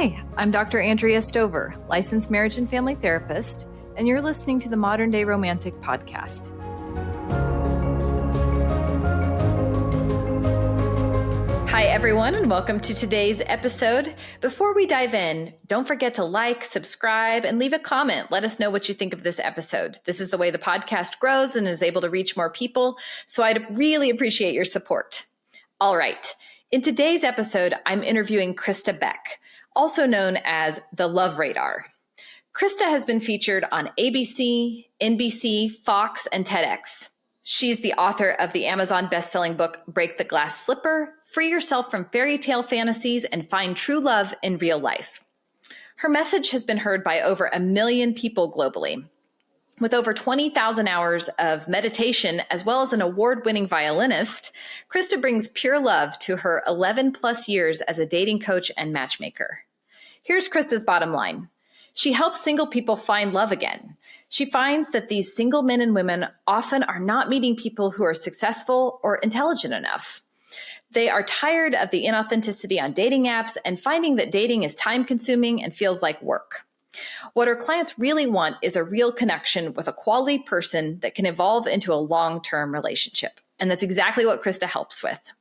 Hi, I'm Dr. Andrea Stover, licensed marriage and family therapist, and you're listening to the Modern Day Romantic Podcast. Hi, everyone, and welcome to today's episode. Before we dive in, don't forget to like, subscribe, and leave a comment. Let us know what you think of this episode. This is the way the podcast grows and is able to reach more people, so I'd really appreciate your support. All right. In today's episode, I'm interviewing Crista Beck, also known as the Love Radar. Crista has been featured on ABC, NBC, Fox, and TEDx. She's the author of the Amazon best-selling book, Break the Glass Slipper, Free Yourself from Fairy Tale Fantasies and Find True Love in Real Life. Her message has been heard by over 1 million people globally. With over 20,000 hours of meditation, as well as an award-winning violinist, Crista brings pure love to her 11 plus years as a dating coach and matchmaker. Here's Crista's bottom line. She helps single people find love again. She finds that these single men and women often are not meeting people who are successful or intelligent enough. They are tired of the inauthenticity on dating apps and finding that dating is time-consuming and feels like work. What her clients really want is a real connection with a quality person that can evolve into a long-term relationship. And that's exactly what Crista helps with.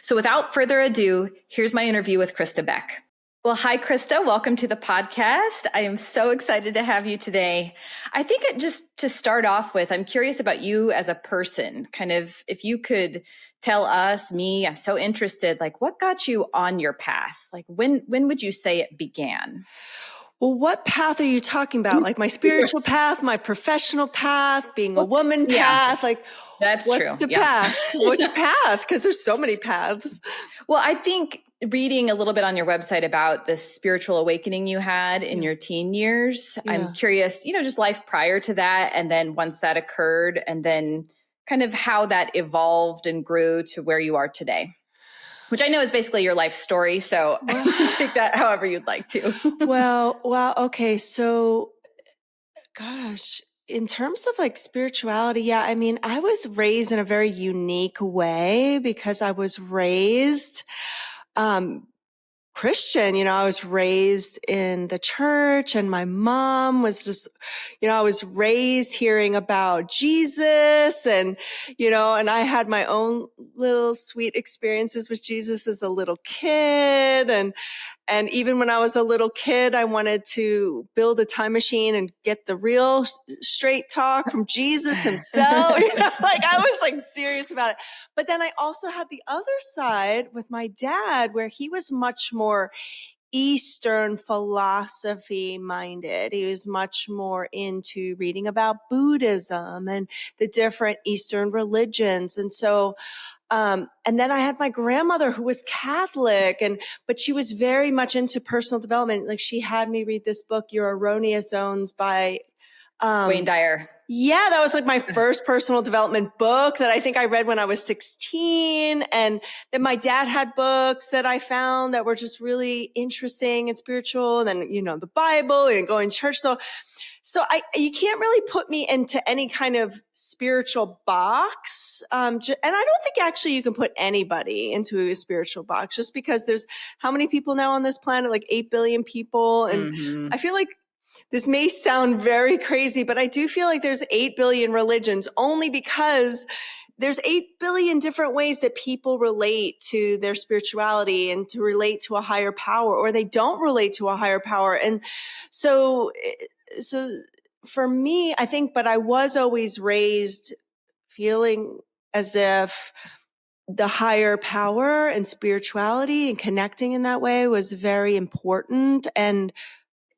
So without further ado, here's my interview with Crista Beck. Well, hi, Crista. Welcome to the podcast. I am so excited to have you today. I think just to start off with, I'm curious about you as a person. Kind of, if you could tell us, me, I'm so interested, like what got you on your path? Like when would you say it began? Well, what path are you talking about? Like my spiritual path, my professional path, being a woman path? Like, that's what's true. the path? Which path? Because there's so many paths. Well, I think reading a little bit on your website about the spiritual awakening you had in your teen years, I'm curious, just life prior to that. And then once that occurred, and then kind of how that evolved and grew to where you are today. Which I know is basically your life story. So take that however you'd like to. Well, okay. So, gosh, in terms of like spirituality, I mean, I was raised in a very unique way because I was raised Christian. I was raised in the church, and my mom was just, I was raised hearing about Jesus, and I had my own little sweet experiences with Jesus as a little kid. And even when I was a little kid, I wanted to build a time machine and get the real straight talk from Jesus himself. I was like serious about it. But then I also had the other side with my dad, where he was much more Eastern philosophy minded. He was much more into reading about Buddhism and the different Eastern religions. And so, and then I had my grandmother who was Catholic, but she was very much into personal development. Like she had me read this book, Your Erroneous Zones by, Wayne Dyer. Yeah, that was like my first personal development book that I think I read when I was 16. And then my dad had books that I found that were just really interesting and spiritual. And then, the Bible and going to church. So you can't really put me into any kind of spiritual box. And I don't think actually you can put anybody into a spiritual box, just because there's how many people now on this planet? Like 8 billion people. And I feel like this may sound very crazy, but I do feel like there's 8 billion religions, only because there's 8 billion different ways that people relate to their spirituality and to relate to a higher power, or they don't relate to a higher power. And so for me, I think, but I was always raised feeling as if the higher power and spirituality and connecting in that way was very important. And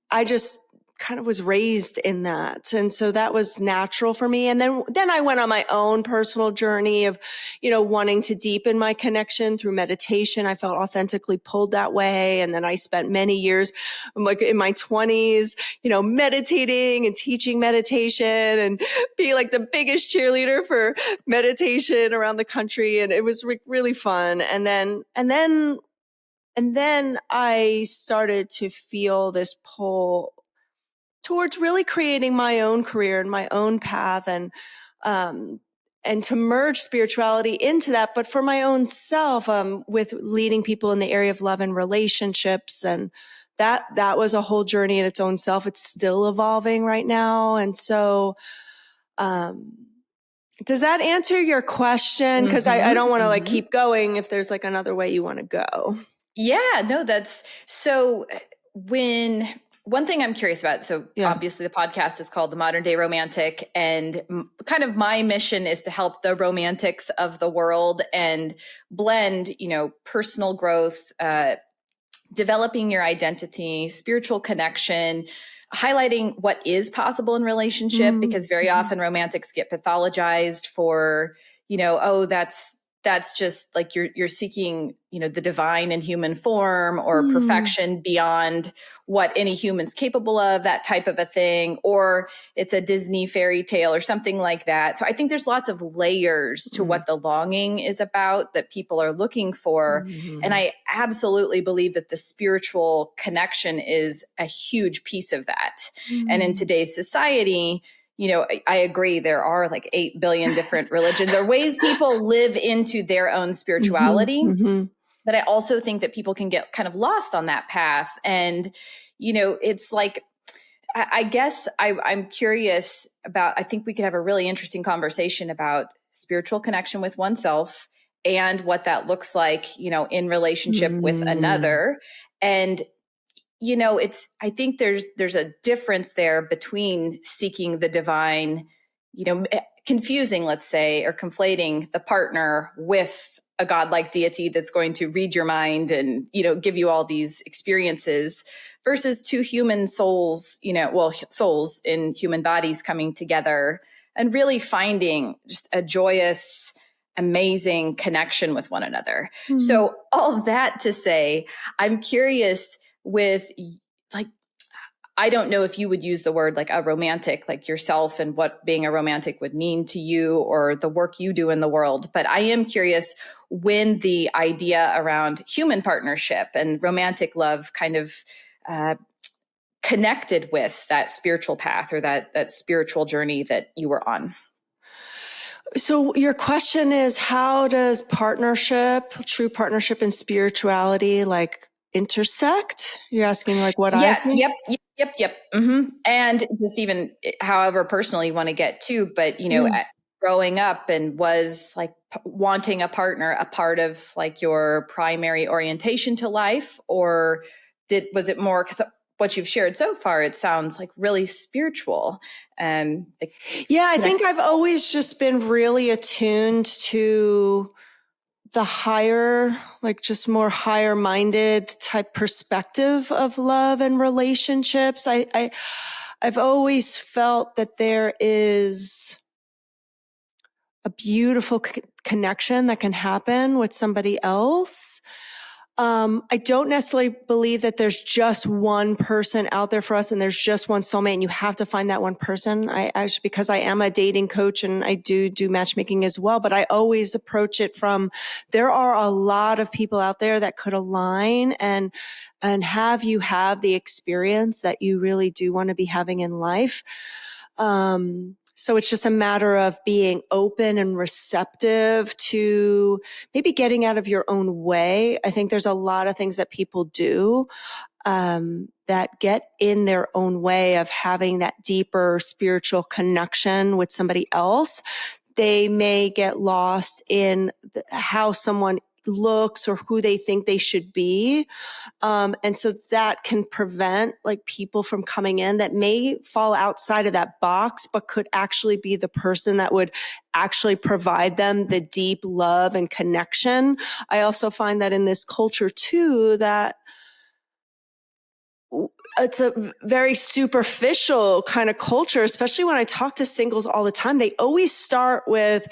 I just kind of was raised in that. And so that was natural for me. And then I went on my own personal journey of, wanting to deepen my connection through meditation. I felt authentically pulled that way. And then I spent many years, like in my 20s, meditating and teaching meditation and being like the biggest cheerleader for meditation around the country. And it was really fun. And then I started to feel this pull towards really creating my own career and my own path, and to merge spirituality into that, but for my own self, with leading people in the area of love and relationships and that was a whole journey in its own self. It's still evolving right now. And so, does that answer your question? Because I don't want to like keep going if there's like another way you want to go. Yeah, no, that's so when one thing I'm curious about. So obviously the podcast is called The Modern Day Romantic, and kind of my mission is to help the romantics of the world and blend, personal growth, developing your identity, spiritual connection, highlighting what is possible in relationship, because very often romantics get pathologized for, oh, that's just like you're seeking, the divine in human form, or perfection beyond what any human's capable of, that type of a thing, or it's a Disney fairy tale or something like that. So I think there's lots of layers to what the longing is about that people are looking for. And I absolutely believe that the spiritual connection is a huge piece of that. And in today's society, I agree. There are like 8 billion different religions or ways people live into their own spirituality. But I also think that people can get kind of lost on that path. And, it's like, I guess I'm curious about, I think we could have a really interesting conversation about spiritual connection with oneself and what that looks like, in relationship with another. And I think there's a difference there between seeking the divine, confusing, let's say, or conflating the partner with a godlike deity that's going to read your mind and, give you all these experiences, versus two human souls, souls in human bodies coming together and really finding just a joyous, amazing connection with one another. So all that to say, I'm curious with, like, I don't know if you would use the word like a romantic, like yourself, and what being a romantic would mean to you or the work you do in the world. But I am curious when the idea around human partnership and romantic love kind of connected with that spiritual path or that spiritual journey that you were on. So your question is, how does true partnership and spirituality like intersect? You're asking like what I think? Yep. And just even however personal you want to get to, but growing up, and was like wanting a partner a part of like your primary orientation to life, or was it more, because what you've shared so far, it sounds like really spiritual. I think I've always just been really attuned to the higher, like just more higher minded type perspective of love and relationships. I've always felt that there is a beautiful connection that can happen with somebody else. I don't necessarily believe that there's just one person out there for us and there's just one soulmate and you have to find that one person. Because I am a dating coach and I do matchmaking as well, but I always approach it from, there are a lot of people out there that could align and have you have the experience that you really do want to be having in life. So it's just a matter of being open and receptive to maybe getting out of your own way. I think there's a lot of things that people do that get in their own way of having that deeper spiritual connection with somebody else. They may get lost in how someone looks or who they think they should be. And so that can prevent like people from coming in that may fall outside of that box, but could actually be the person that would actually provide them the deep love and connection. I also find that in this culture too, that it's a very superficial kind of culture, especially when I talk to singles all the time. They always start with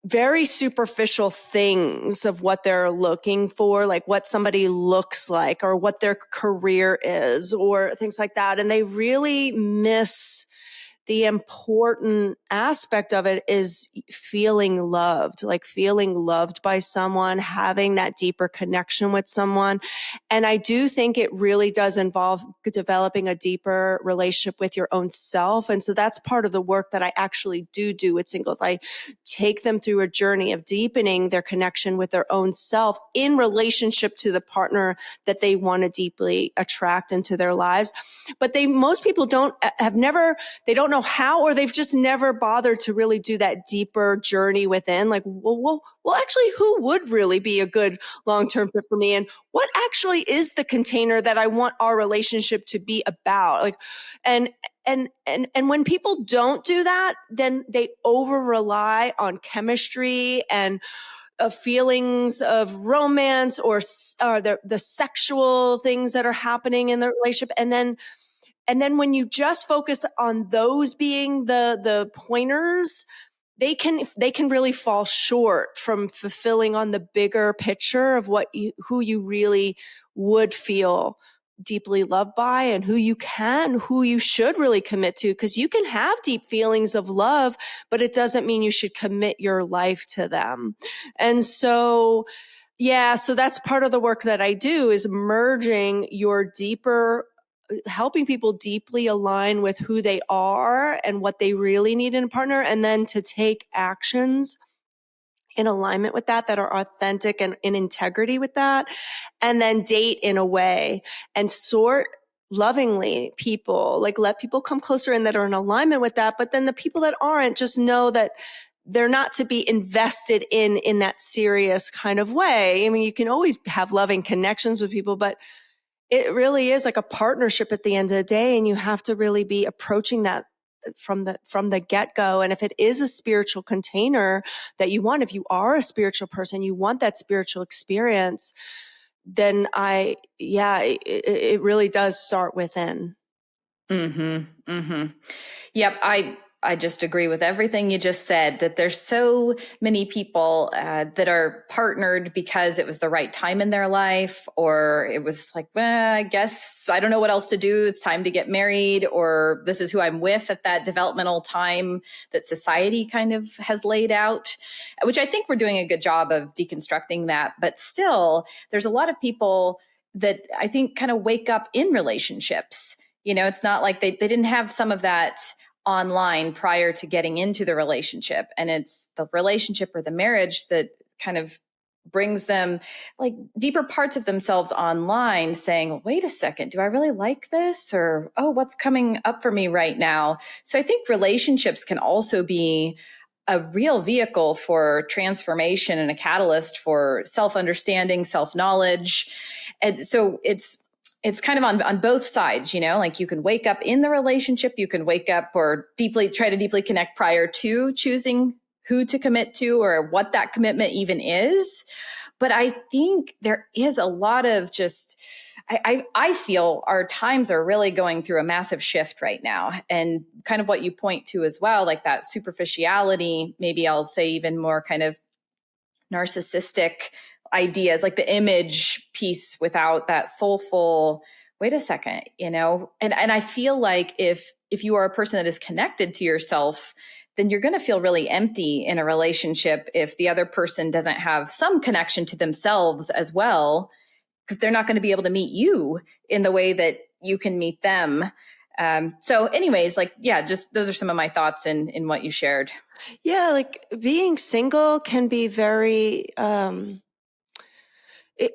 very superficial things of what they're looking for, like what somebody looks like or what their career is or things like that. And they really miss the important aspect of it is feeling loved, like feeling loved by someone, having that deeper connection with someone. And I do think it really does involve developing a deeper relationship with your own self. And so that's part of the work that I actually do with singles. I take them through a journey of deepening their connection with their own self in relationship to the partner that they want to deeply attract into their lives. But most people they don't know how, or they've just never bothered to really do that deeper journey within. Like, well, actually, who would really be a good long-term fit for me? And what actually is the container that I want our relationship to be about? Like, and when people don't do that, then they over rely on chemistry and feelings of romance or the sexual things that are happening in the relationship. And then when you just focus on those being the pointers, they can really fall short from fulfilling on the bigger picture of who you really would feel deeply loved by, and who you should really commit to. Because you can have deep feelings of love, but it doesn't mean you should commit your life to them. And so, yeah, so that's part of the work that I do, is helping people deeply align with who they are and what they really need in a partner, and then to take actions in alignment with that are authentic and in integrity with that, and then date in a way and sort lovingly people, like let people come closer and that are in alignment with that. But then the people that aren't, just know that they're not to be invested in that serious kind of way. I mean, you can always have loving connections with people, but it really is like a partnership at the end of the day. And you have to really be approaching that from the get-go. And if it is a spiritual container that you want, if you are a spiritual person, you want that spiritual experience, then it really does start within. Mm-hmm. Mm-hmm. Yep. I just agree with everything you just said, that there's so many people that are partnered because it was the right time in their life, or it was like, well, I guess I don't know what else to do. It's time to get married, or this is who I'm with at that developmental time that society kind of has laid out, which I think we're doing a good job of deconstructing that. But still, there's a lot of people that I think kind of wake up in relationships. It's not like they didn't have some of that online prior to getting into the relationship. And it's the relationship or the marriage that kind of brings them like deeper parts of themselves online, saying, wait a second, do I really like this? Or, oh, what's coming up for me right now? So I think relationships can also be a real vehicle for transformation and a catalyst for self-understanding, self-knowledge. And so it's kind of on both sides, like you can wake up in the relationship, you can wake up or try to deeply connect prior to choosing who to commit to or what that commitment even is. But I think there is a lot of I feel our times are really going through a massive shift right now. And kind of what you point to as well, like that superficiality, maybe I'll say even more kind of narcissistic ideas, like the image piece without that soulful, wait a second, and I feel like if you are a person that is connected to yourself, then you're going to feel really empty in a relationship if the other person doesn't have some connection to themselves as well, because they're not going to be able to meet you in the way that you can meet them. So anyways, just those are some of my thoughts in what you shared. Yeah, like being single can be very,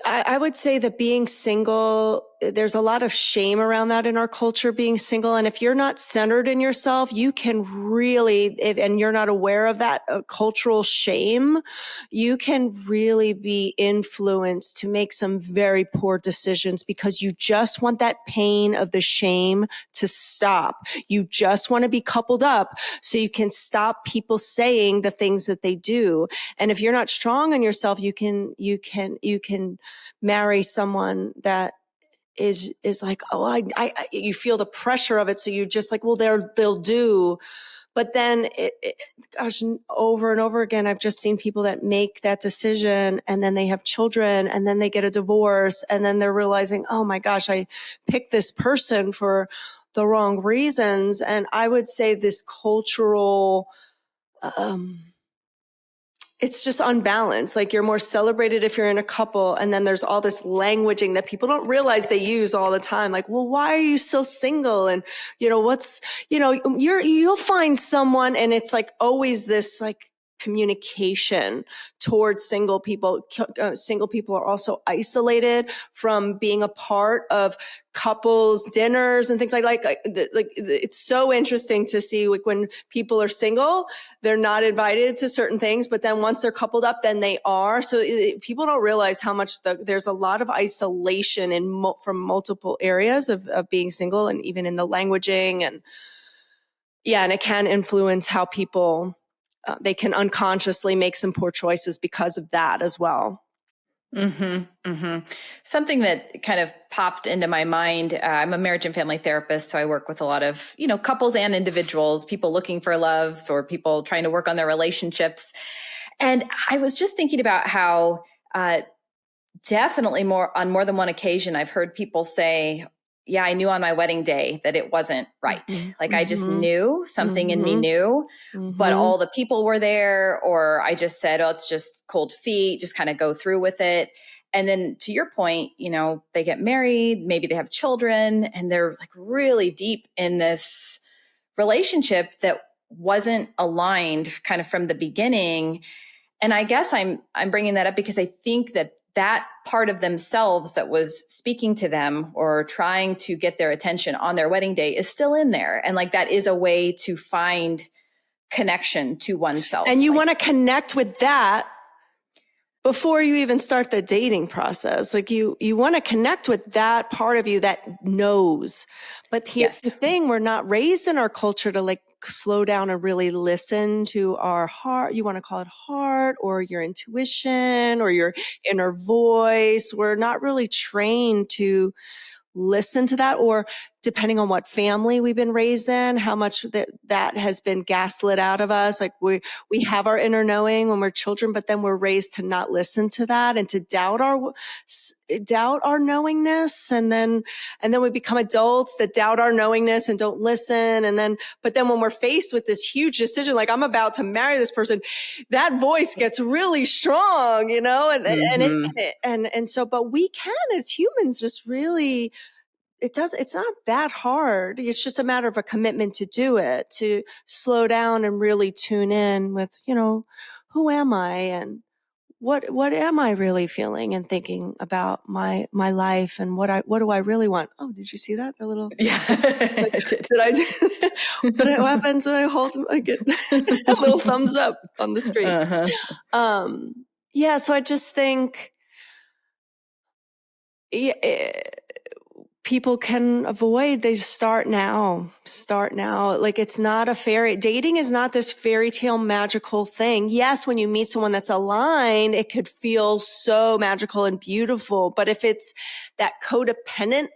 I would say that being single, there's a lot of shame around that in our culture, being single. And if you're not centered in yourself, you can really, and you're not aware of that cultural shame, you can really be influenced to make some very poor decisions because you just want that pain of the shame to stop. You just want to be coupled up so you can stop people saying the things that they do. And if you're not strong on yourself, you can marry someone that is like, oh, I you feel the pressure of it. So you're just like, well, they'll do. But then gosh, over and over again, I've just seen people that make that decision and then they have children and then they get a divorce and then they're realizing, oh my gosh, I picked this person for the wrong reasons. And I would say this cultural, it's just unbalanced. Like, you're more celebrated if you're in a couple. And then there's all this languaging that people don't realize they use all the time. Like, well, why are you still single? And, you'll find someone, and it's like always this like communication towards single people. Single people are also isolated from being a part of couples dinners and things it's so interesting to see, like, when people are single, they're not invited to certain things, but then once they're coupled up, then they are. So people don't realize how much there's a lot of isolation from multiple areas of being single, and even in the languaging, and it can influence how people they can unconsciously make some poor choices because of that as well. Something that kind of popped into my mind, I'm a marriage and family therapist, so I work with a lot of, couples and individuals, people looking for love or people trying to work on their relationships. And I was just thinking about how definitely on more than one occasion, I've heard people say, yeah, I knew on my wedding day that it wasn't right. Like, I just knew something in me knew, but all the people were there, or I just said, oh, it's just cold feet, just kind of go through with it. And then to your point, they get married, maybe they have children, and they're like really deep in this relationship that wasn't aligned kind of from the beginning. And I guess I'm bringing that up because I think that part of themselves that was speaking to them or trying to get their attention on their wedding day is still in there. And like, that is a way to find connection to oneself. And you want to connect with that before you even start the dating process. Like, you want to connect with that part of you that knows. But here's the thing, we're not raised in our culture to like slow down and really listen to our heart. You want to call it heart, or your intuition, or your inner voice. We're not really trained to listen to that, or depending on what family we've been raised in, how much that has been gaslit out of us. Like, we have our inner knowing when we're children, but then we're raised to not listen to that and to doubt our knowingness. And then we become adults that doubt our knowingness and don't listen. But then when we're faced with this huge decision, like, I'm about to marry this person, that voice gets really strong, but we can, as humans, just really, it's not that hard. It's just a matter of a commitment to do it, to slow down and really tune in with, who am I, and what am I really feeling and thinking about my life, and what do I really want? Oh, did you see that? The little, yeah, I did. Did I do? What happens when I get a little thumbs up on the screen? So I just think, people can avoid, they start now. Like, it's not dating is not this fairy tale magical thing. Yes, when you meet someone that's aligned, it could feel so magical and beautiful. But if it's that codependent,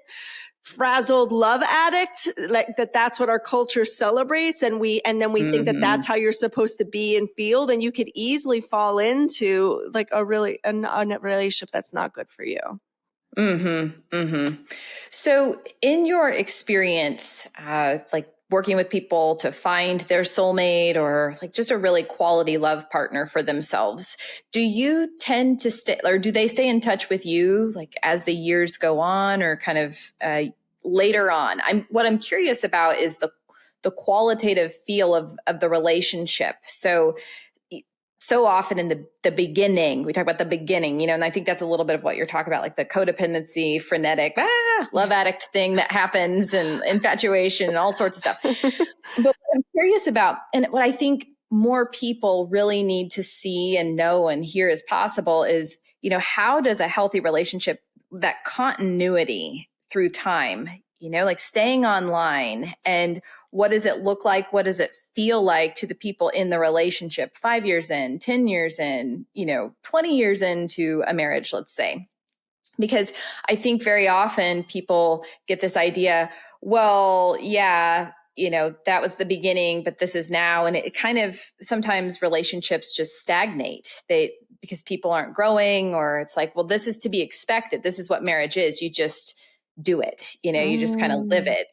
frazzled love addict, like that's what our culture celebrates. And then we think that that's how you're supposed to be and feel, then you could easily fall into like a relationship that's not good for you. So in your experience, like working with people to find their soulmate or like just a really quality love partner for themselves, do you tend to stay, or do they stay in touch with you like as the years go on, or kind of later on? What I'm curious about is the qualitative feel of the relationship. So often in the beginning, we talk about the beginning, and I think that's a little bit of what you're talking about, like the codependency, frenetic, love addict thing that happens, and infatuation and all sorts of stuff. But what I'm curious about, and what I think more people really need to see and know and hear as possible is, how does a healthy relationship, that continuity through time, like staying online, and what does it look like? What does it feel like to the people in the relationship 5 years in, 10 years in, 20 years into a marriage, let's say? Because I think very often people get this idea, well, yeah, that was the beginning, but this is now. And it kind of, sometimes relationships just stagnate because people aren't growing, or it's like, well, this is to be expected. This is what marriage is. You just do it. You just kind of live Mm. it.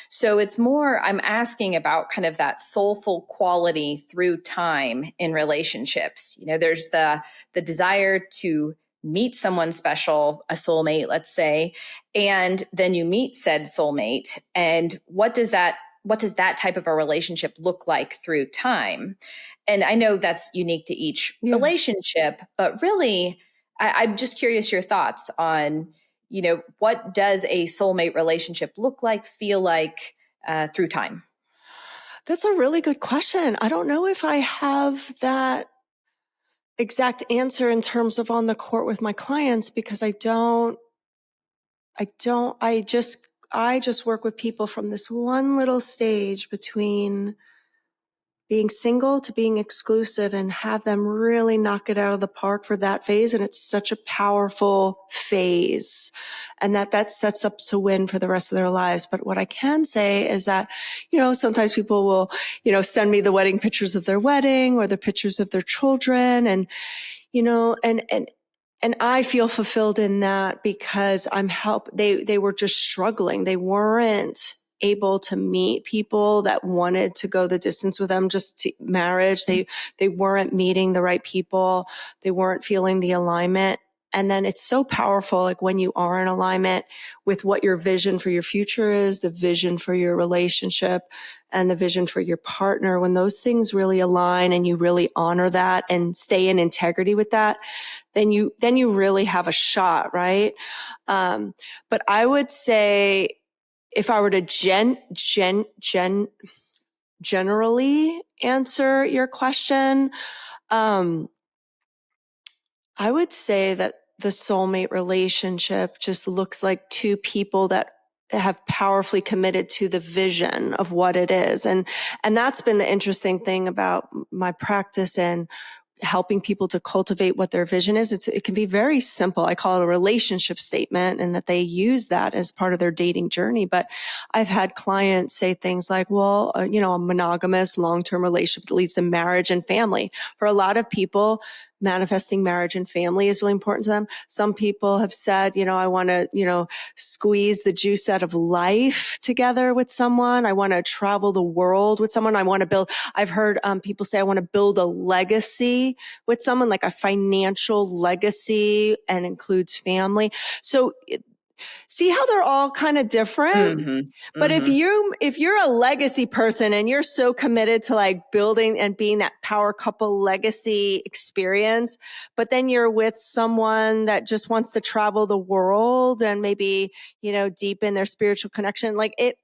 So it's more, I'm asking about kind of that soulful quality through time in relationships. There's the desire to meet someone special, a soulmate, let's say, and then you meet said soulmate. And what does that type of a relationship look like through time? And I know that's unique to each Yeah. relationship, but really, I'm just curious your thoughts on, what does a soulmate relationship look like, feel like through time? That's a really good question. I don't know if I have that exact answer in terms of on the court with my clients, because I just work with people from this one little stage between being single to being exclusive and have them really knock it out of the park for that phase. And it's such a powerful phase, and that sets up to win for the rest of their lives. But what I can say is that, sometimes people will, send me the wedding pictures of their wedding or the pictures of their children. And, and I feel fulfilled in that because they were just struggling. They weren't able to meet people that wanted to go the distance with them, just to marriage. They weren't meeting the right people. They weren't feeling the alignment. And then it's so powerful, like when you are in alignment with what your vision for your future is, the vision for your relationship, and the vision for your partner, when those things really align and you really honor that and stay in integrity with that, then you really have a shot, right? But I would say, if I were to generally answer your question, I would say that the soulmate relationship just looks like two people that have powerfully committed to the vision of what it is. And that's been the interesting thing about my practice and helping people to cultivate what their vision is. It can be very simple. I call it a relationship statement, and that they use that as part of their dating journey. But I've had clients say things like, well, a monogamous long-term relationship that leads to marriage and family. For a lot of people, manifesting marriage and family is really important to them. Some people have said, I want to, squeeze the juice out of life together with someone. I want to travel the world with someone. I've heard people say, I want to build a legacy with someone, like a financial legacy, and includes family. So see how they're all kind of different? Mm-hmm. But if Mm-hmm. you're a legacy person and you're so committed to like building and being that power couple legacy experience, but then you're with someone that just wants to travel the world and maybe, deepen their spiritual connection, like it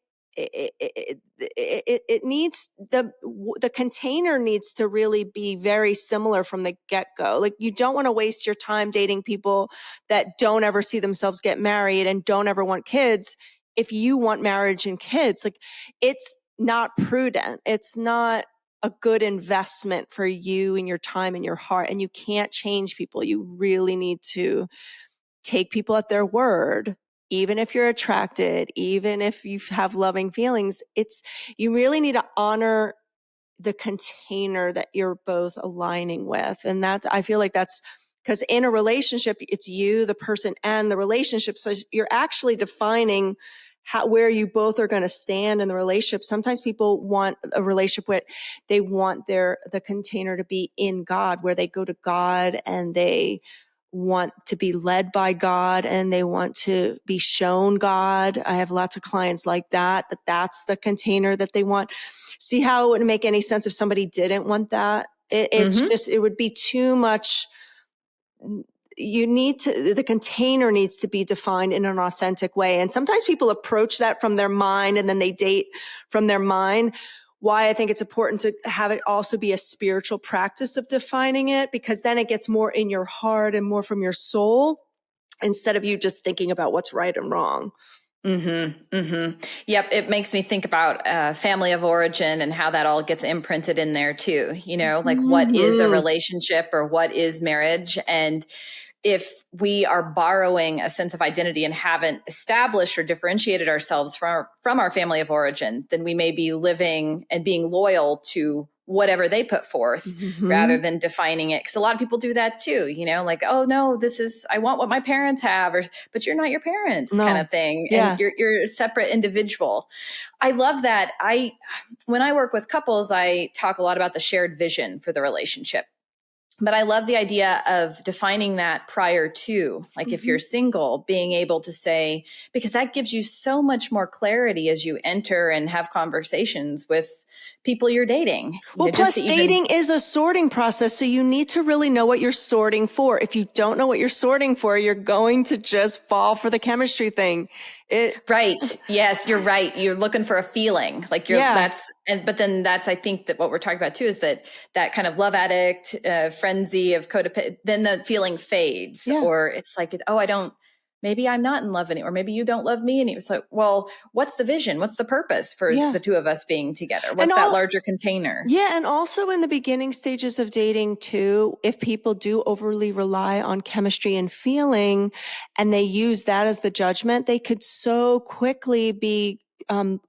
needs the container needs to really be very similar from the get-go. Like, you don't want to waste your time dating people that don't ever see themselves get married and don't ever want kids. If you want marriage and kids, like, it's not prudent. It's not a good investment for you and your time and your heart. And you can't change people. You really need to take people at their word. Even if you're attracted, even if you have loving feelings, you really need to honor the container that you're both aligning with. And I feel like that's because in a relationship, it's you, the person, and the relationship. So you're actually defining where you both are going to stand in the relationship. Sometimes people want a relationship where they want the container to be in God, where they go to God and they want to be led by God and they want to be shown God. I have lots of clients like that's the container that they want. See how it wouldn't make any sense if somebody didn't want that? It's Mm-hmm. just, it would be too much. The container needs to be defined in an authentic way. And sometimes people approach that from their mind and then they date from their mind. Why I think it's important to have it also be a spiritual practice of defining it, because then it gets more in your heart and more from your soul, instead of you just thinking about what's right and wrong. Mm-hmm. Mm-hmm. Yep. It makes me think about family of origin and how that all gets imprinted in there too. Like, what is a Mm-hmm. relationship or what is marriage? And if we are borrowing a sense of identity and haven't established or differentiated ourselves from our family of origin, then we may be living and being loyal to whatever they put forth rather Mm-hmm. than defining it. Because a lot of people do that too, like, oh no, I want what my parents have, but you're not your parents kind No. of thing. And Yeah. you're a separate individual. I love that. When I work with couples, I talk a lot about the shared vision for the relationship. But I love the idea of defining that prior to, like if Mm-hmm. you're single, being able to say, because that gives you so much more clarity as you enter and have conversations with people you're dating. Well, Just to plus even, dating is a sorting process. So you need to really know what you're sorting for. If you don't know what you're sorting for, you're going to just fall for the chemistry thing. right. Yes, you're right. You're looking for a feeling Yeah. but then that's, I think that what we're talking about too is that kind of love addict frenzy of codependent, then the feeling fades, Yeah. or it's like, oh, maybe I'm not in love anymore. Maybe you don't love me. And it was like, well, what's the vision? What's the purpose for Yeah. the two of us being together? And What's that larger container? Yeah. And also in the beginning stages of dating too, if people do overly rely on chemistry and feeling and they use that as the judgment, they could so quickly be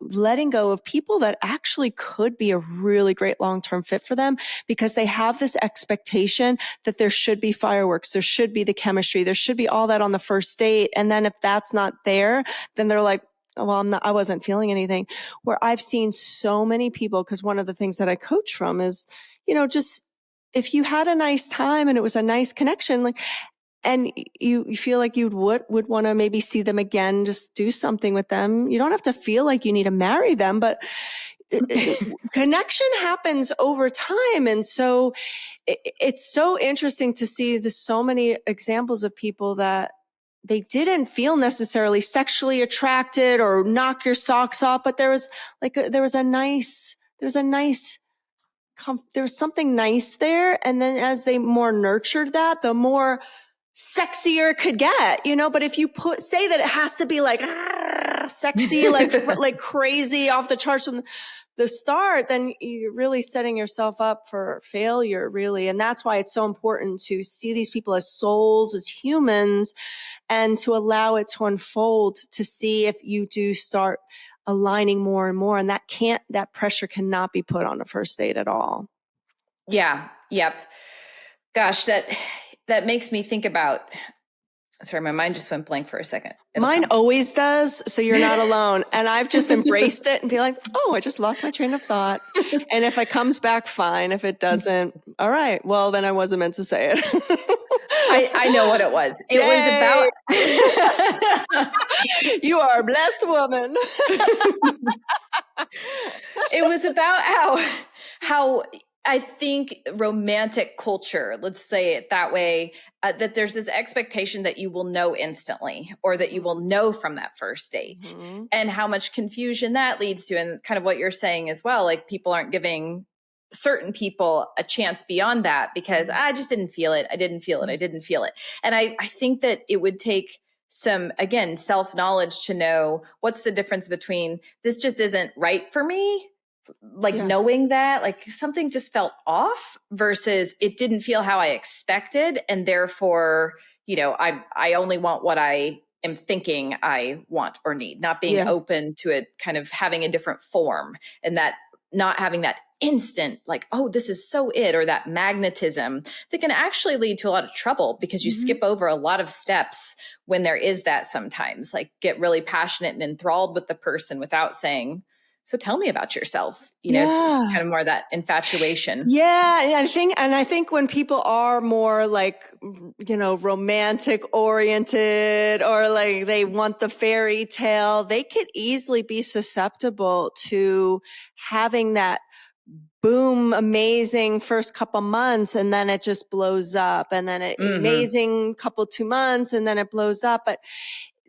letting go of people that actually could be a really great long-term fit for them, because they have this expectation that there should be fireworks, there should be the chemistry, there should be all that on the first date. And then if that's not there, then they're like, oh, well, I wasn't feeling anything. Where I've seen so many people, because one of the things that I coach from is, just if you had a nice time and it was a nice connection, like, and you feel like you would want to maybe see them again, just do something with them. You don't have to feel like you need to marry them, but connection happens over time. And so it's so interesting to see so many examples of people that they didn't feel necessarily sexually attracted or knock your socks off, but there was something nice there. And then as they more nurtured that, the more sexier it could get, but if you say that it has to be like sexy, like crazy off the charts from the start, then you're really setting yourself up for failure, really. And that's why it's so important to see these people as souls, as humans, and to allow it to unfold, to see if you do start aligning more and more. And that pressure cannot be put on a first date at all. Yeah. Yep. Gosh, that makes me think about, sorry, my mind just went blank for a second. Mine always does. So you're not alone. And I've just embraced it and be like, oh, I just lost my train of thought. And if it comes back, fine. If it doesn't, all right. Well, then I wasn't meant to say it. I know what it was. It was about you are a blessed woman. It was about how I think romantic culture, let's say it that way, that there's this expectation that you will know instantly, or that you will know from that first date, Mm-hmm. and how much confusion that leads to. And kind of what you're saying as well, like people aren't giving certain people a chance beyond that because I just didn't feel it. I didn't feel it. I didn't feel it. And I think that it would take some, again, self-knowledge to know what's the difference between this just isn't right for me, like knowing that like something just felt off, versus it didn't feel how I expected. And therefore, I only want what I am thinking I want or need, not being open to it kind of having a different form, and that not having that instant, like, oh, this is so it, or that magnetism that can actually lead to a lot of trouble because you skip over a lot of steps when there is that sometimes, like get really passionate and enthralled with the person without saying, so tell me about yourself. It's kind of more that infatuation. Yeah. I think when people are more like, romantic oriented, or like they want the fairy tale, they could easily be susceptible to having that boom, amazing first couple months, and then it just blows up, and then amazing couple 2 months, and then it blows up. But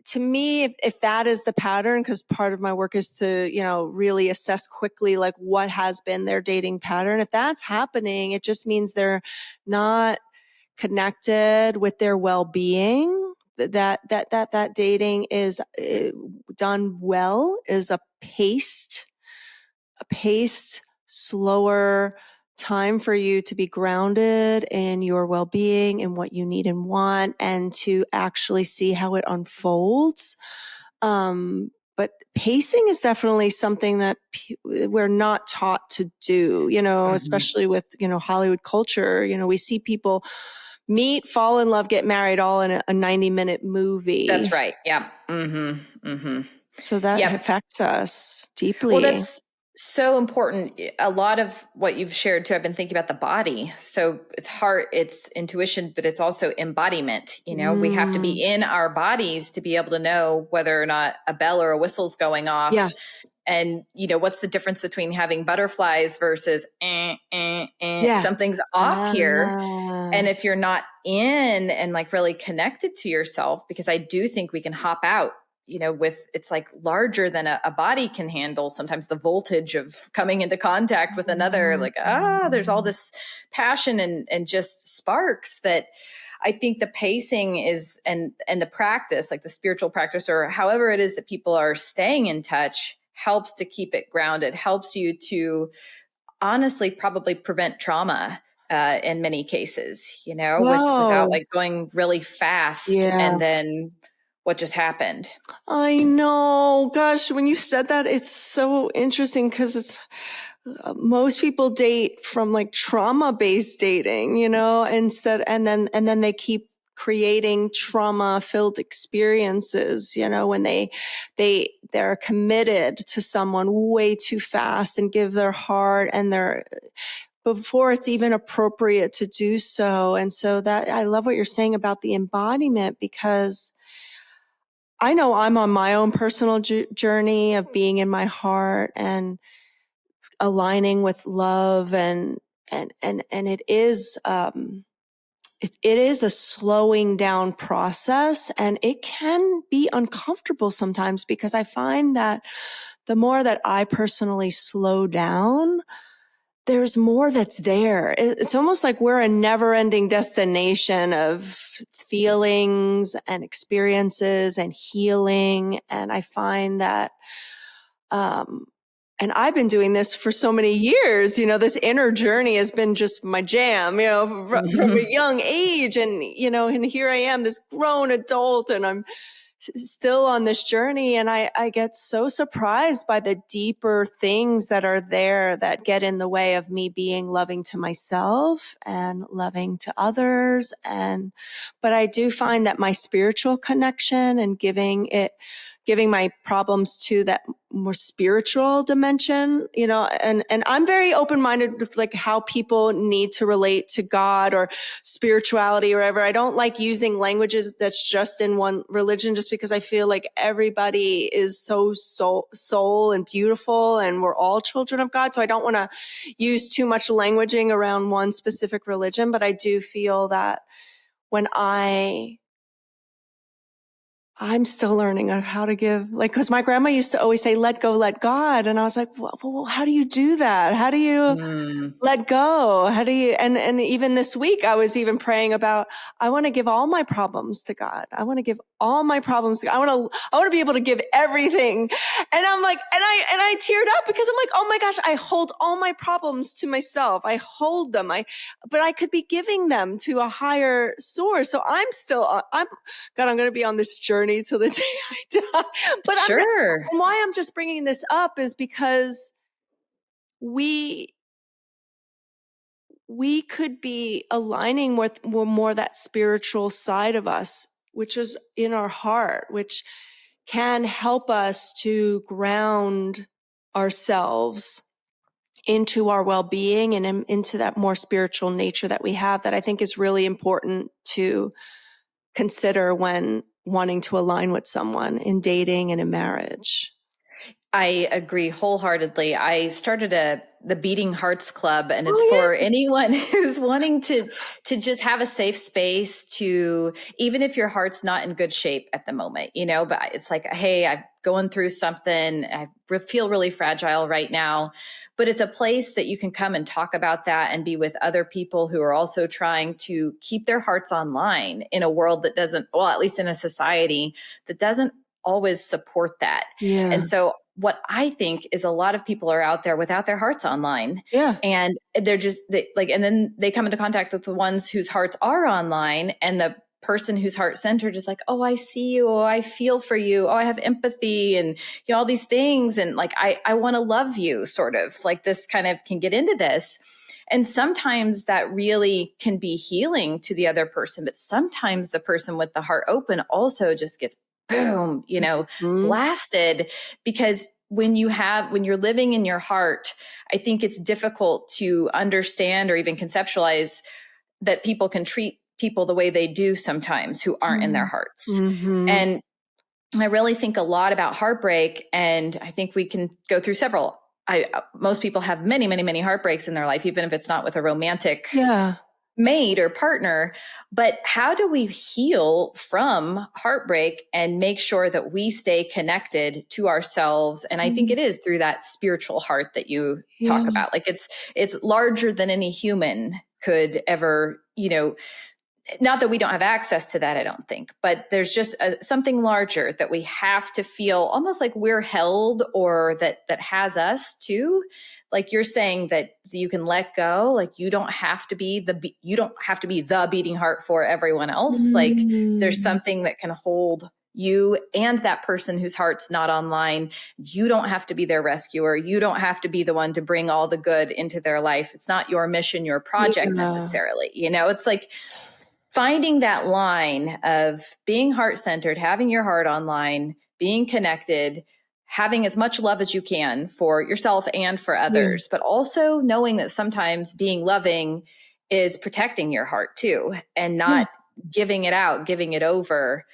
to me, if that is the pattern, because part of my work is to, really assess quickly, like what has been their dating pattern. If that's happening, it just means they're not connected with their well-being. That dating is done well, is a paced, slower time for you to be grounded in your well-being and what you need and want, and to actually see how it unfolds. But but pacing is definitely something that we're not taught to do, especially with, Hollywood culture. We see people meet, fall in love, get married all in a 90-minute movie. That's right. Yeah. Mm-hmm. Mm-hmm. So that affects us deeply. Well, that's so important. A lot of what you've shared too, I've been thinking about the body. So it's heart, it's intuition, but it's also embodiment. We have to be in our bodies to be able to know whether or not a bell or a whistle's going off. Yeah. And, what's the difference between having butterflies versus something's off here. And if you're not in and like really connected to yourself, because I do think we can hop out, with it's like larger than a body can handle. Sometimes the voltage of coming into contact with another, like, there's all this passion and just sparks that I think the pacing is, and the practice, like the spiritual practice or however it is that people are staying in touch, helps to keep it grounded, helps you to honestly probably prevent trauma in many cases, without like going really fast and then what just happened. I know. Gosh, when you said that, it's so interesting because it's most people date from like trauma-based dating, instead, and then they keep creating trauma-filled experiences, when they're committed to someone way too fast and give their heart and their before it's even appropriate to do so. And so that I love what you're saying about the embodiment, because I know I'm on my own personal journey of being in my heart and aligning with love, and it is it is a slowing down process, and it can be uncomfortable sometimes, because I find that the more that I personally slow down, there's more that's there. It's almost like we're a never-ending destination of feelings and experiences and healing. And I find that, and I've been doing this for so many years, this inner journey has been just my jam, from a young age. And, and here I am, this grown adult, and I'm still on this journey. And I get so surprised by the deeper things that are there that get in the way of me being loving to myself and loving to others. But I do find that my spiritual connection and giving my problems to that more spiritual dimension, and I'm very open-minded with like how people need to relate to God or spirituality or whatever. I don't like using languages that's just in one religion, just because I feel like everybody is so soul and beautiful, and we're all children of God. So I don't want to use too much languaging around one specific religion, but I do feel that when I'm still learning on how to give, like, because my grandma used to always say, let go, let God. And I was like, well, how do you do that? How do you let go? How do you, and even this week, I was even praying about, I want to give all my problems to God. I want to give all my problems to God. I want to be able to give everything. And I'm like, and I teared up, because I'm like, oh my gosh, I hold all my problems to myself. I hold them. But I could be giving them to a higher source. So I'm going to be on this journey till the day I die. But sure. And why I'm just bringing this up is because we could be aligning with more that spiritual side of us, which is in our heart, which can help us to ground ourselves into our well-being and into that more spiritual nature that we have, that I think is really important to consider when wanting to align with someone in dating and in marriage. I agree wholeheartedly. I started the Beating Hearts Club, and it's for anyone who's wanting to just have a safe space to, even if your heart's not in good shape at the moment, but it's like, hey, I'm going through something. I feel really fragile right now, but it's a place that you can come and talk about that and be with other people who are also trying to keep their hearts online in a world that doesn't, well, at least in a society that doesn't always support that. Yeah. And so what I think is a lot of people are out there without their hearts online. Yeah. And they're just and then they come into contact with the ones whose hearts are online, and the person who's heart-centered is like, oh, I see you. Oh, I feel for you. Oh, I have empathy and all these things. And like, I want to love you, sort of like this kind of can get into this. And sometimes that really can be healing to the other person. But sometimes the person with the heart open also just gets boom, blasted, because when you're living in your heart, I think it's difficult to understand or even conceptualize that people can treat people the way they do sometimes who aren't in their hearts. Mm-hmm. And I really think a lot about heartbreak, and I think we can go through several. Most people have many, many, many heartbreaks in their life, even if it's not with a romantic mate or partner. But how do we heal from heartbreak and make sure that we stay connected to ourselves? And I think it is through that spiritual heart that you talk about. Like it's larger than any human could ever, not that we don't have access to that, I don't think, but there's just something larger that we have to feel almost like we're held, or that has us too. Like you're saying that so you can let go, like you don't have to be the beating heart for everyone else. Like there's something that can hold you and that person whose heart's not online. You don't have to be their rescuer. You don't have to be the one to bring all the good into their life. It's not your mission, your project necessarily. It's like finding that line of being heart-centered, having your heart online, being connected, having as much love as you can for yourself and for others, but also knowing that sometimes being loving is protecting your heart too, and not giving it out, giving it over,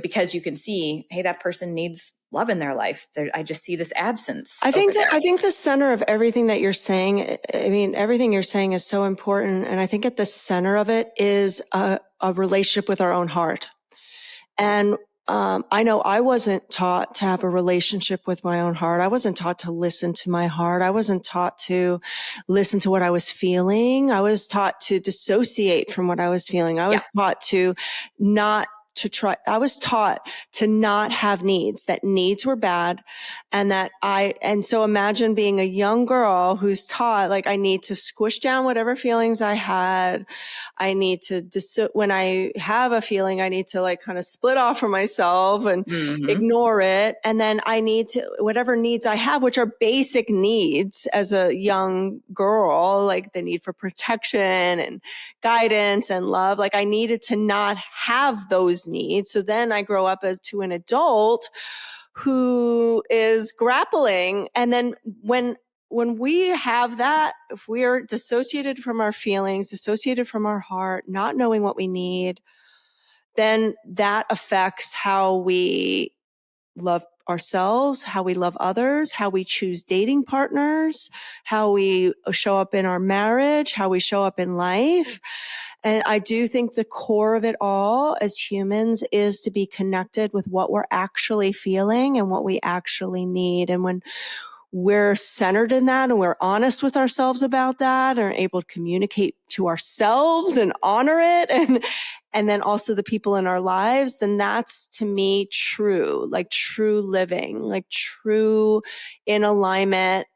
because you can see, hey, that person needs love in their life. I just see this absence. I think the center of everything that you're saying, everything you're saying is so important. And I think at the center of it is a relationship with our own heart. And I know I wasn't taught to have a relationship with my own heart. I wasn't taught to listen to my heart. I wasn't taught to listen to what I was feeling. I was taught to dissociate from what I was feeling. I was taught to I was taught to not have needs, that needs were bad. And so imagine being a young girl who's taught, like, I need to squish down whatever feelings I had. I need to, when I have a feeling, I need to like kind of split off from myself and ignore it. And then I need to, whatever needs I have, which are basic needs as a young girl, like the need for protection and guidance and love. Like I needed to not have those needs. So then I grow up to an adult who is grappling. And then when we have that, if we are dissociated from our feelings, dissociated from our heart, not knowing what we need, then that affects how we love ourselves, how we love others, how we choose dating partners, how we show up in our marriage, how we show up in life. And I do think the core of it all as humans is to be connected with what we're actually feeling and what we actually need. And when we're centered in that and we're honest with ourselves about that, and are able to communicate to ourselves and honor it, and then also the people in our lives, then that's to me true living, like true in alignment,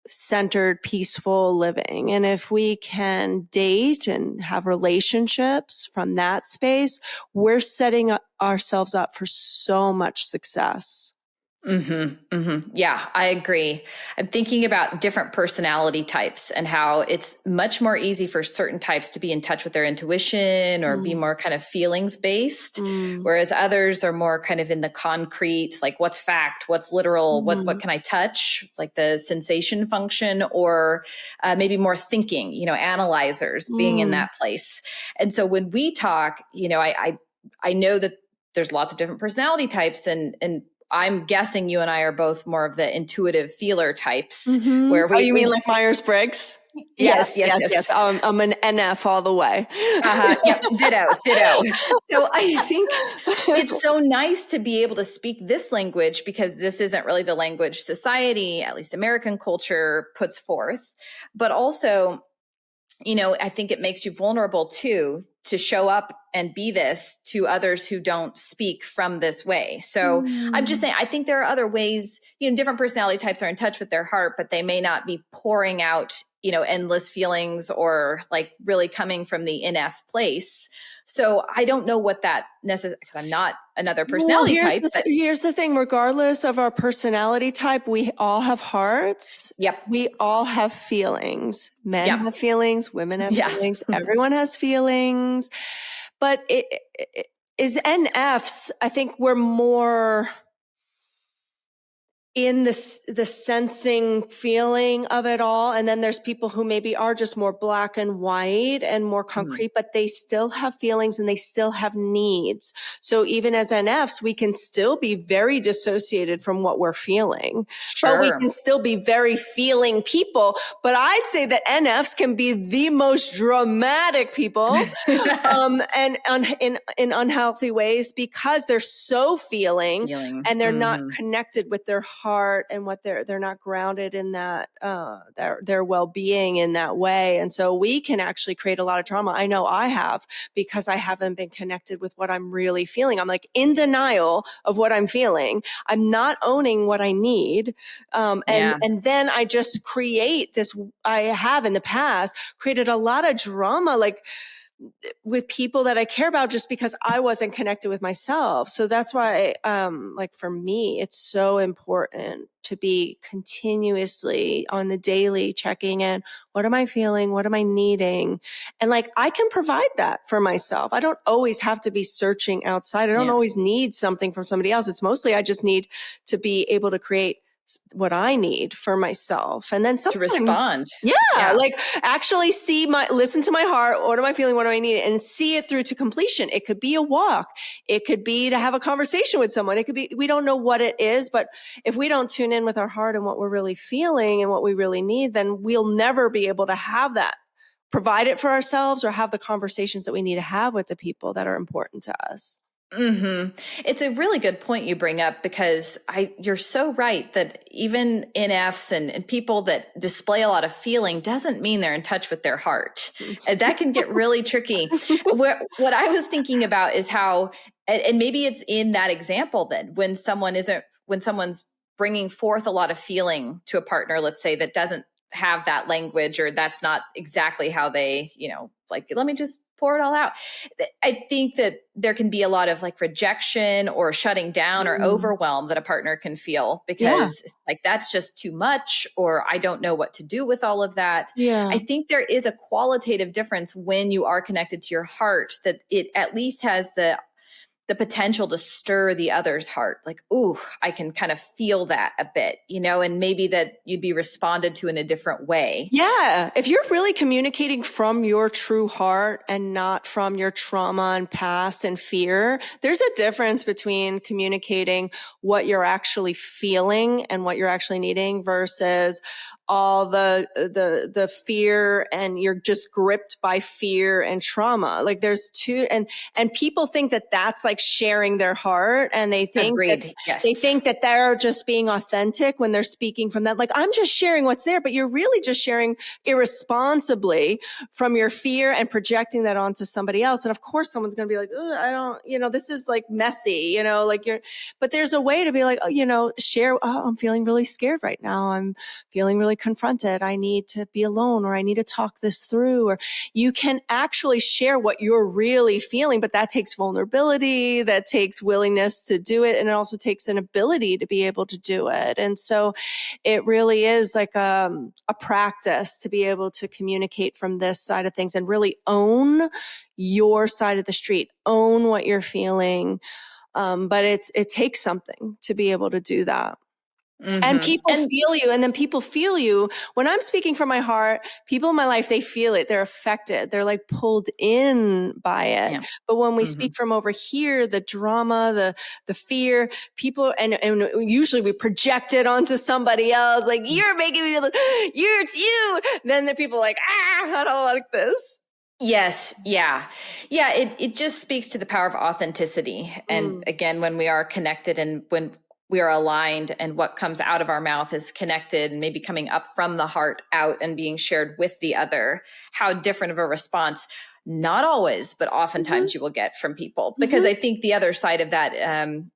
centered, peaceful living. And if we can date and have relationships from that space, we're setting ourselves up for so much success. Yeah, I agree. I'm thinking about different personality types and how it's much more easy for certain types to be in touch with their intuition or be more kind of feelings based, whereas others are more kind of in the concrete, like what's fact, what's literal, what can I touch, like the sensation function, or maybe more thinking, analyzers being in that place. And so when we talk, I know that there's lots of different personality types, and I'm guessing you and I are both more of the intuitive feeler types. Where we, you mean like Myers-Briggs? Yes. I'm an NF all the way. Yep, ditto. So I think it's so nice to be able to speak this language, because this isn't really the language society, at least American culture, puts forth. But also, I think it makes you vulnerable too, to show up and be this to others who don't speak from this way. So I'm just saying, I think there are other ways, different personality types are in touch with their heart, but they may not be pouring out, endless feelings or like really coming from the NF place. So I don't know what that necessarily, because I'm not another Well, personality type. here's the thing. Regardless of our personality type, we all have hearts. Yep. We all have feelings. Men Yep. have feelings. Women have Yeah. feelings. Everyone has feelings. But it is NFs. I think we're more in the sensing feeling of it all. And then there's people who maybe are just more black and white and more concrete, but they still have feelings and they still have needs. So even as NFs, we can still be very dissociated from what we're feeling, but we Sure. can still be very feeling people. But I'd say that NFs can be the most dramatic people, and in unhealthy ways, because they're so feeling and they're not connected with their heart and what they're not grounded in that, their well-being in that way. And so we can actually create a lot of trauma. I know I have, because I haven't been connected with what I'm really feeling. I'm like in denial of what I'm feeling. I'm not owning what I need. And then I just create this. I have in the past created a lot of drama, like with people that I care about, just because I wasn't connected with myself. So that's why, like for me, it's so important to be continuously on the daily checking in. What am I feeling? What am I needing? And like, I can provide that for myself. I don't always have to be searching outside. I don't always need something from somebody else. It's mostly, I just need to be able to create what I need for myself. And then To sometimes, respond. like actually listen to my heart. What am I feeling? What do I need? And see it through to completion. It could be a walk. It could be to have a conversation with someone. It could be, we don't know what it is, but if we don't tune in with our heart and what we're really feeling and what we really need, then we'll never be able to have that, provide it for ourselves, or have the conversations that we need to have with the people that are important to us. It's a really good point you bring up, because you're so right that even NFs and people that display a lot of feeling doesn't mean they're in touch with their heart. That can get really tricky. What I was thinking about is how, and maybe it's in that example that when someone's bringing forth a lot of feeling to a partner, let's say, that doesn't have that language, or that's not exactly how they, like, let me just pour it all out. I think that there can be a lot of like rejection or shutting down or overwhelm that a partner can feel, because like, that's just too much, or I don't know what to do with all of that. I think there is a qualitative difference when you are connected to your heart, that it at least has the potential to stir the other's heart. Like, ooh, I can kind of feel that a bit, and maybe that you'd be responded to in a different way. Yeah. If you're really communicating from your true heart and not from your trauma and past and fear, there's a difference between communicating what you're actually feeling and what you're actually needing versus all the fear, and you're just gripped by fear and trauma. Like there's two, and people think that that's like sharing their heart, and they think that they're just being authentic when they're speaking from that. Like, I'm just sharing what's there, but you're really just sharing irresponsibly from your fear and projecting that onto somebody else. And of course someone's going to be like, oh, I don't, this is like messy, but there's a way to be like, share, I'm feeling really scared right now. I'm feeling really confronted. I need to be alone, or I need to talk this through. Or you can actually share what you're really feeling, but that takes vulnerability, that takes willingness to do it. And it also takes an ability to be able to do it. And so it really is like a practice to be able to communicate from this side of things and really own your side of the street, own what you're feeling. But it takes something to be able to do that. And people feel you. And then people feel you. When I'm speaking from my heart, people in my life, they feel it. They're affected. They're like pulled in by it. Yeah. But when we speak from over here, the drama, the fear, people, and usually we project it onto somebody else. Like, you're making me feel, it's you. Then the people are like, I don't like this. Yes. Yeah. Yeah. It just speaks to the power of authenticity. And again, when we are connected and when we are aligned and what comes out of our mouth is connected and maybe coming up from the heart out and being shared with the other, how different of a response, not always, but oftentimes you will get from people. Because I think the other side of that,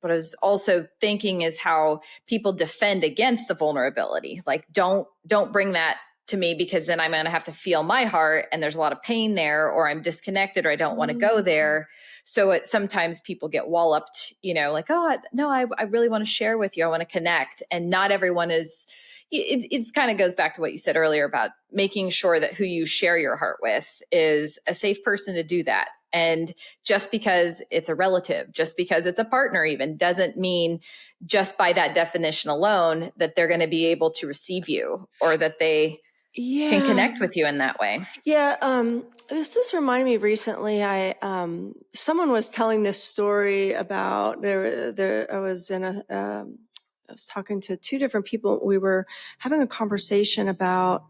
what I was also thinking is how people defend against the vulnerability. Like, don't bring that to me, because then I'm going to have to feel my heart and there's a lot of pain there, or I'm disconnected, or I don't want to go there. So sometimes people get walloped, like, oh, no, I really want to share with you. I want to connect. And not everyone is, it's kind of goes back to what you said earlier about making sure that who you share your heart with is a safe person to do that. And just because it's a relative, just because it's a partner even, doesn't mean just by that definition alone that they're going to be able to receive you, or that they can connect with you in that way. Yeah. This is reminding me recently, someone was telling this story about I was talking to two different people. We were having a conversation about,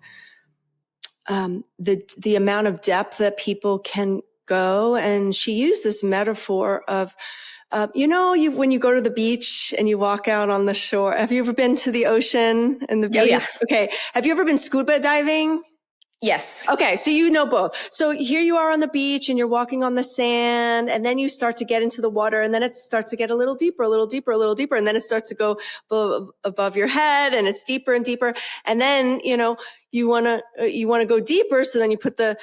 the amount of depth that people can go. And she used this metaphor of, when you go to the beach and you walk out on the shore, have you ever been to the ocean and the beach? Oh, yeah. Okay. Have you ever been scuba diving? Yes. Okay. So you know both. So here you are on the beach and you're walking on the sand, and then you start to get into the water, and then it starts to get a little deeper, a little deeper, a little deeper. And then it starts to go above your head, and it's deeper and deeper. And then, you want to go deeper. So then you put the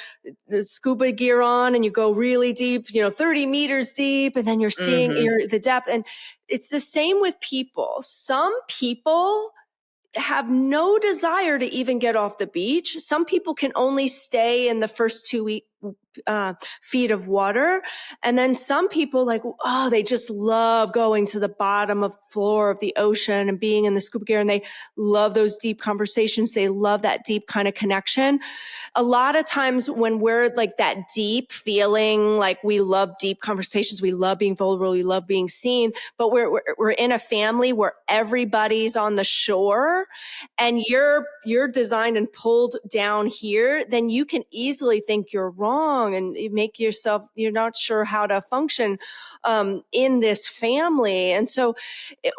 scuba gear on and you go really deep, 30 meters deep. And then you're seeing the depth. And it's the same with people. Some people have no desire to even get off the beach. Some people can only stay in the first 2 feet of water. And then some people they just love going to the bottom of floor of the ocean and being in the scuba gear. And they love those deep conversations. They love that deep kind of connection. A lot of times when we're like that deep feeling, like we love deep conversations, we love being vulnerable, we love being seen, but we're in a family where everybody's on the shore and you're designed and pulled down here, then you can easily think you're wrong and make yourself, you're not sure how to function in this family. And so,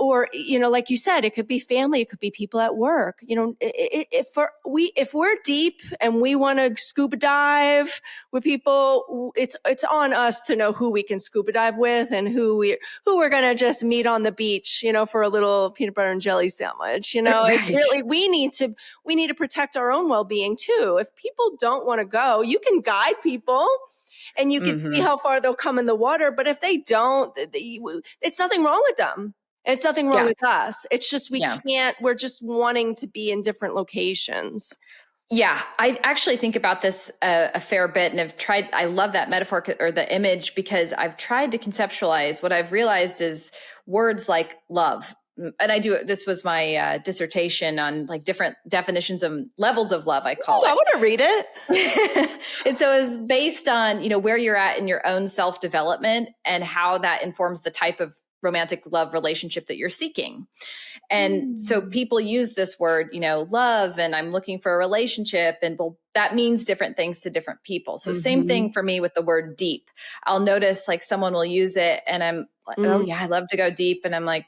or, like you said, it could be family, it could be people at work. If we're deep and we want to scuba dive with people, it's on us to know who we can scuba dive with and who we're going to just meet on the beach, for a little peanut butter and jelly sandwich. Right. It's really, we need to protect our own well-being too. If people don't want to go, you can guide people and you can see how far they'll come in the water. But if they don't, it's nothing wrong with them. It's nothing wrong with us. It's just, we're just wanting to be in different locations. Yeah, I actually think about this a fair bit, and I love that metaphor or the image, because I've tried to conceptualize. What I've realized is words like love. And this was my dissertation on different definitions of levels of love, I call it. I want to read it. And so it was based on, where you're at in your own self-development and how that informs the type of romantic love relationship that you're seeking. And so people use this word, love, and I'm looking for a relationship, and that means different things to different people. So same thing for me with the word deep. I'll notice someone will use it and I'm like, oh yeah, I love to go deep. And I'm like,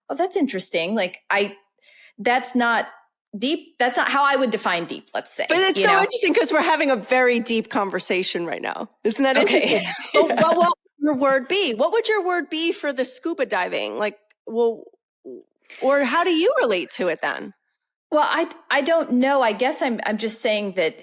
oh, that's interesting. That's not deep. That's not how I would define deep, let's say. But it's so interesting because we're having a very deep conversation right now. Isn't that interesting? But what would your word be? What would your word be for the scuba diving? Or how do you relate to it then? Well, I don't know. I guess I'm just saying that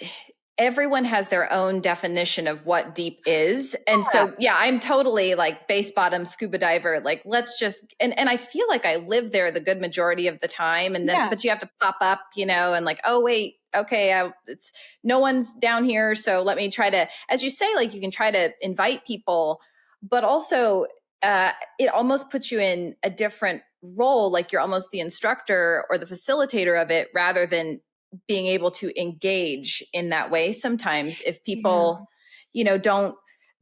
everyone has their own definition of what deep is. And so, I'm totally base bottom scuba diver. Let's just, and I feel like I live there the good majority of the time. And then, but you have to pop up, and oh, wait, okay, it's no one's down here. So let me try to, as you say, you can try to invite people, but also it almost puts you in a different role. You're almost the instructor or the facilitator of it, rather than being able to engage in that way. Sometimes if people, don't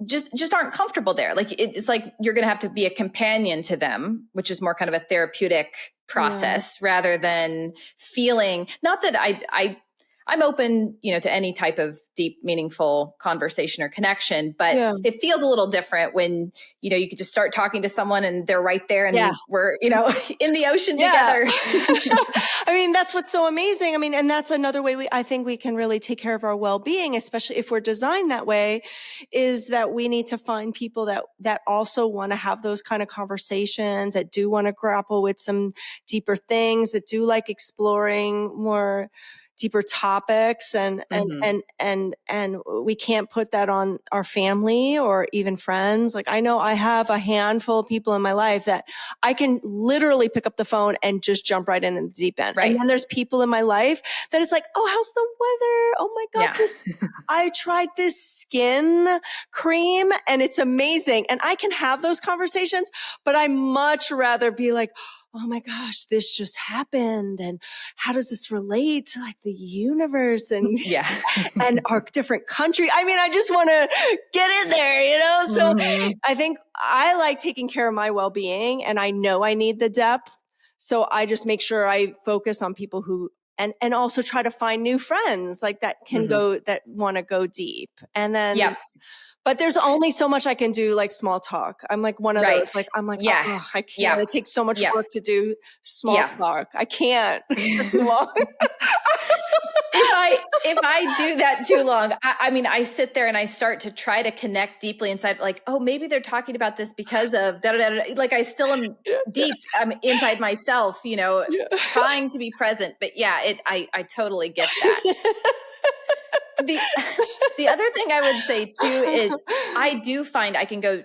just aren't comfortable there, it's you're going to have to be a companion to them, which is more kind of a therapeutic process rather than feeling, not that I'm open, to any type of deep, meaningful conversation or connection, but it feels a little different when, you could just start talking to someone and they're right there and we're, in the ocean together. I mean, that's what's so amazing. I mean, and that's another way I think we can really take care of our well-being, especially if we're designed that way, is that we need to find people that also want to have those kind of conversations, that do want to grapple with some deeper things, that do like exploring more, deeper topics, and we can't put that on our family or even friends. Like, I know I have a handful of people in my life that I can literally pick up the phone and just jump right in the deep end. Right. And then there's people in my life that it's like, oh, how's the weather? Oh my God, I tried this skin cream and it's amazing. And I can have those conversations, but I much rather be like, oh my gosh, this just happened. And how does this relate to like the universe and, and our different country? I mean, I just want to get in there, So I think I like taking care of my well-being, and I know I need the depth. So I just make sure I focus on people who, and also try to find new friends like that can go, that want to go deep. And then, but there's only so much I can do, like small talk. I'm like one of those, like, I'm like, oh, I can't. It takes so much work to do small talk. I can't for too long. If I do that too long, I mean, I sit there and I start to try to connect deeply inside, like, oh, maybe they're talking about this because of da da da da. Like, I still am deep. I'm inside myself, trying to be present. But I totally get that. The other thing I would say too is I do find I can go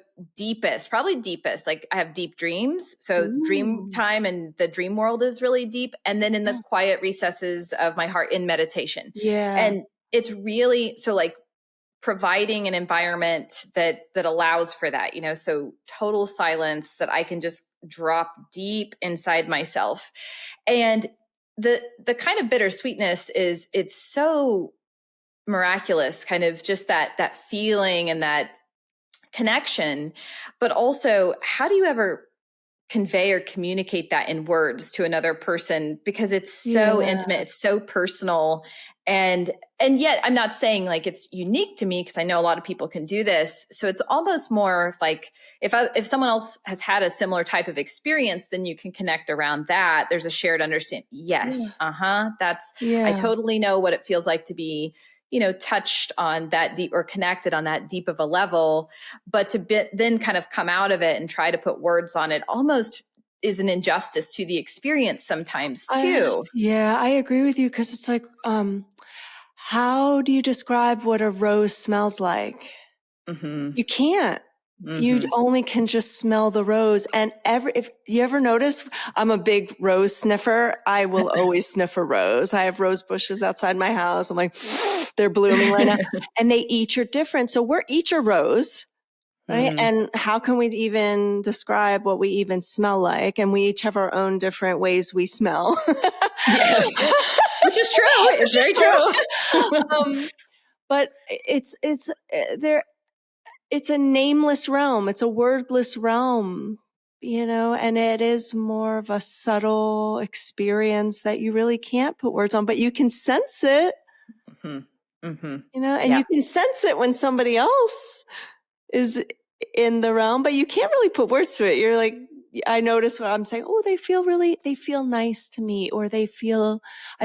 probably deepest. Like, I have deep dreams. So dream time and the dream world is really deep. And then in the quiet recesses of my heart in meditation. And it's really, so like providing an environment that allows for that, so total silence that I can just drop deep inside myself. And the kind of bittersweetness is, it's so miraculous, kind of just that feeling and that connection. But also, how do you ever convey or communicate that in words to another person? Because it's so intimate, it's so personal. And yet I'm not saying like it's unique to me, because I know a lot of people can do this. So it's almost more like if someone else has had a similar type of experience, then you can connect around that. There's a shared understanding. Yes. I totally know what it feels like to be, touched on that deep, or connected on that deep of a level, but to then kind of come out of it and try to put words on it almost is an injustice to the experience sometimes too. I agree with you. 'Cause it's like, how do you describe what a rose smells like? You can't. You only can just smell the rose. And if you ever notice, I'm a big rose sniffer. I will always sniff a rose. I have rose bushes outside my house. I'm like, they're blooming right now. And they each are different. So we're each a rose, right? And how can we even describe what we even smell like? And we each have our own different ways we smell. Yes. Which is true. It's very true. But it's a nameless realm. It's a wordless realm, and it is more of a subtle experience that you really can't put words on, but you can sense it, and you can sense it when somebody else is in the realm, but you can't really put words to it. You're like, I notice what I'm saying. Oh, they feel nice to me, or I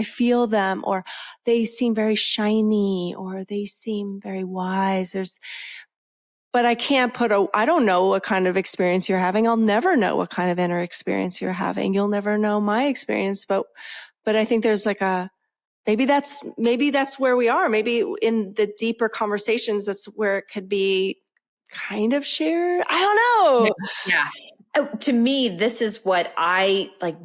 feel them, or they seem very shiny, or they seem very wise. But I can't I don't know what kind of experience you're having. I'll never know what kind of inner experience you're having. You'll never know my experience, but I think there's like maybe that's where we are. Maybe in the deeper conversations, that's where it could be kind of shared. I don't know. Yeah. Oh, to me, this is what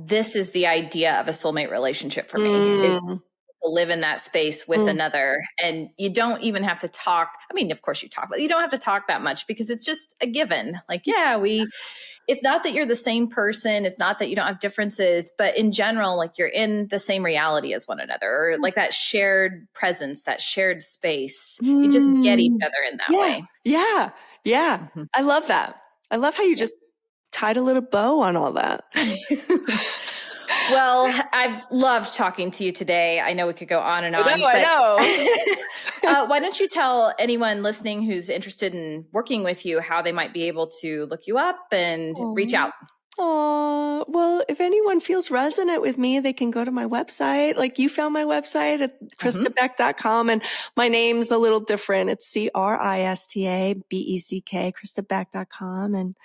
this is the idea of a soulmate relationship for me, is to live in that space with another. And you don't even have to talk. I mean, of course you talk, but you don't have to talk that much, because it's just a given. Like, it's not that you're the same person. It's not that you don't have differences, but in general, like, you're in the same reality as one another, or like that shared presence, that shared space. You just get each other in that way. Yeah. Yeah. I love that. I love how you just tied a little bow on all that. Well, I've loved talking to you today. I know we could go on and on. I know. Why don't you tell anyone listening who's interested in working with you how they might be able to look you up and reach out? Oh, well, if anyone feels resonant with me, they can go to my website. Like you found my website at CristaBeck.com, and my name's a little different. It's CristaBeck, CristaBeck.com. And,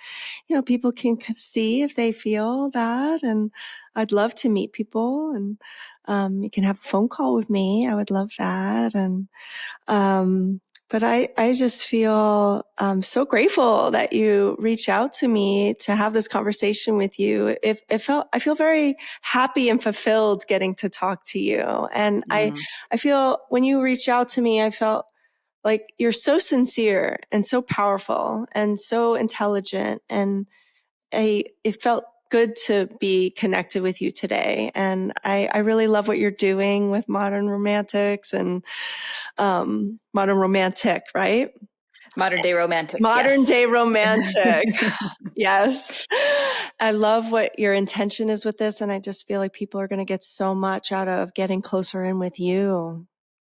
people can see if they feel that. And I'd love to meet people, and you can have a phone call with me. I would love that. And, but I just feel so grateful that you reached out to me to have this conversation with you. I feel very happy and fulfilled getting to talk to you. And I feel when you reached out to me, I felt like you're so sincere and so powerful and so intelligent. And it felt good to be connected with you today. And I really love what you're doing with Modern Romantics and Modern Romantic, right? Modern Day Romantic. Modern Day Romantic. Yes. I love what your intention is with this. And I just feel like people are going to get so much out of getting closer in with you.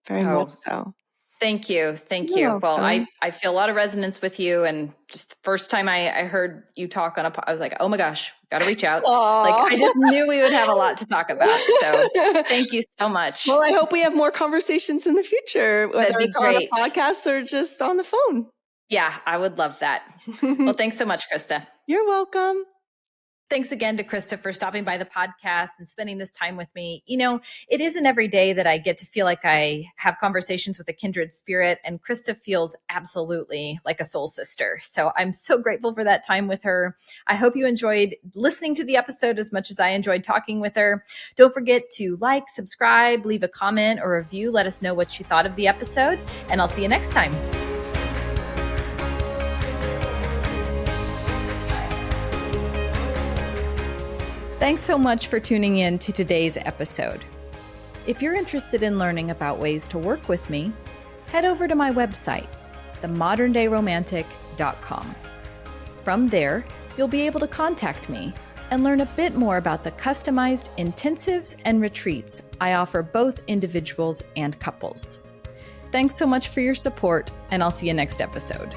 Very much so. Thank you. Thank you. Well, I feel a lot of resonance with you. And just the first time I heard you talk on I was like, oh my gosh, got to reach out. Aww. Like I just knew we would have a lot to talk about. So thank you so much. Well, I hope we have more conversations in the future, whether it's on a podcast or just on the phone. Yeah, I would love that. Well, thanks so much, Crista. You're welcome. Thanks again to Crista for stopping by the podcast and spending this time with me. It isn't every day that I get to feel like I have conversations with a kindred spirit, and Crista feels absolutely like a soul sister. So I'm so grateful for that time with her. I hope you enjoyed listening to the episode as much as I enjoyed talking with her. Don't forget to like, subscribe, leave a comment or review. Let us know what you thought of the episode, and I'll see you next time. Thanks so much for tuning in to today's episode. If you're interested in learning about ways to work with me, head over to my website, themoderndayromantic.com. From there, you'll be able to contact me and learn a bit more about the customized intensives and retreats I offer both individuals and couples. Thanks so much for your support, and I'll see you next episode.